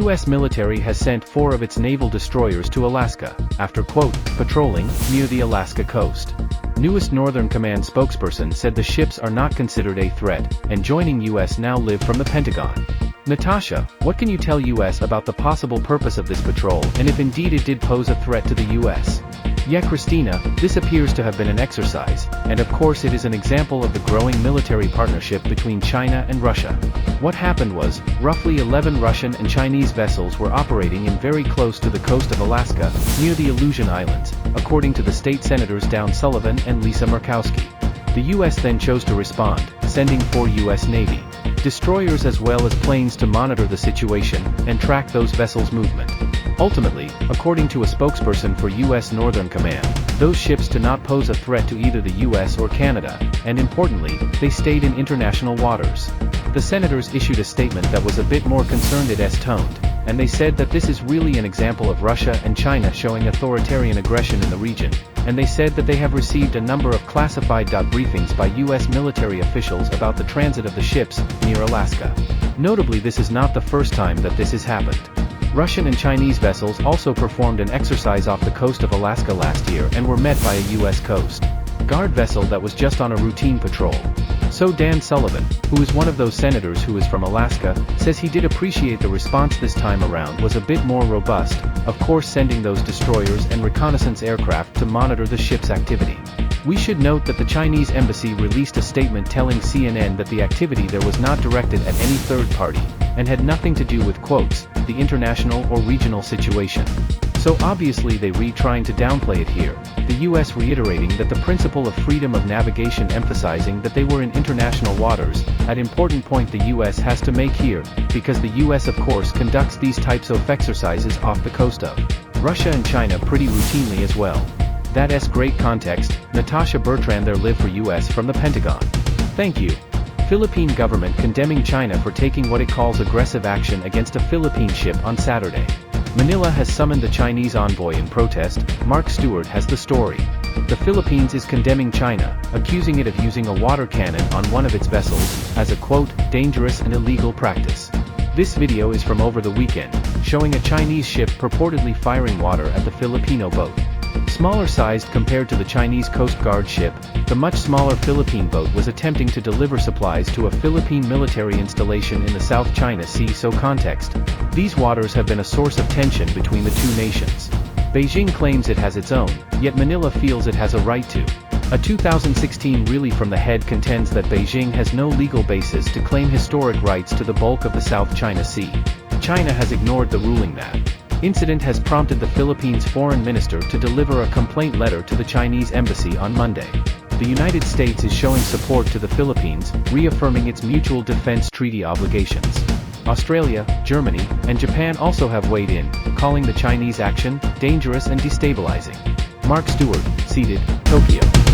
U.S. military has sent 4 of its naval destroyers to Alaska, after quote, patrolling near the Alaska coast. Newest Northern Command spokesperson said the ships are not considered a threat, and joining U.S. now live from the Pentagon. Natasha, what can you tell U.S. about the possible purpose of this patrol and if indeed it did pose a threat to the U.S.? Yeah, Christina, this appears to have been an exercise, and of course it is an example of the growing military partnership between China and Russia. What happened was, roughly 11 Russian and Chinese vessels were operating in very close to the coast of Alaska, near the Aleutian Islands, according to the state senators Dan Sullivan and Lisa Murkowski. The U.S. then chose to respond, sending 4 U.S. Navy destroyers as well as planes to monitor the situation and track those vessels' movement. Ultimately, according to a spokesperson for U.S. Northern Command, those ships did not pose a threat to either the U.S. or Canada, and importantly, they stayed in international waters. The senators issued a statement that was a bit more concerned-toned, and they said that this is really an example of Russia and China showing authoritarian aggression in the region, and they said that they have received a number of classified briefings by U.S. military officials about the transit of the ships near Alaska. Notably, this is not the first time that this has happened. Russian and Chinese vessels also performed an exercise off the coast of Alaska last year and were met by a U.S. Coast Guard vessel that was just on a routine patrol. So Dan Sullivan, who is one of those senators who is from Alaska, says he did appreciate the response this time around was a bit more robust, of course sending those destroyers and reconnaissance aircraft to monitor the ship's activity. We should note that the Chinese embassy released a statement telling CNN that the activity there was not directed at any third party, and had nothing to do with quotes, the international or regional situation. So obviously they trying to downplay it here, the US reiterating that the principle of freedom of navigation emphasizing that they were in international waters, an important point the US has to make here, because the US of course conducts these types of exercises off the coast of Russia and China pretty routinely as well. That's great context. Natasha Bertrand there live for US from the Pentagon. Thank you. Philippine government condemning China for taking what it calls aggressive action against a Philippine ship on Saturday. Manila has summoned the Chinese envoy in protest. Mark Stewart has the story. The Philippines is condemning China, accusing it of using a water cannon on one of its vessels, as a quote, dangerous and illegal practice. This video is from over the weekend, showing a Chinese ship purportedly firing water at the Filipino boat. Smaller sized compared to the Chinese Coast Guard ship, the much smaller Philippine boat was attempting to deliver supplies to a Philippine military installation in the South China Sea. So context. These waters have been a source of tension between the two nations. Beijing claims it has its own, yet Manila feels it has a right to. A 2016 rally from the head contends that Beijing has no legal basis to claim historic rights to the bulk of the South China Sea. China has ignored the ruling. That incident has prompted the Philippines foreign minister to deliver a complaint letter to the Chinese embassy on Monday. The United States is showing support to the Philippines, reaffirming its mutual defense treaty obligations. Australia, Germany, and Japan also have weighed in, calling the Chinese action dangerous and destabilizing. Mark Stewart, seated, Tokyo.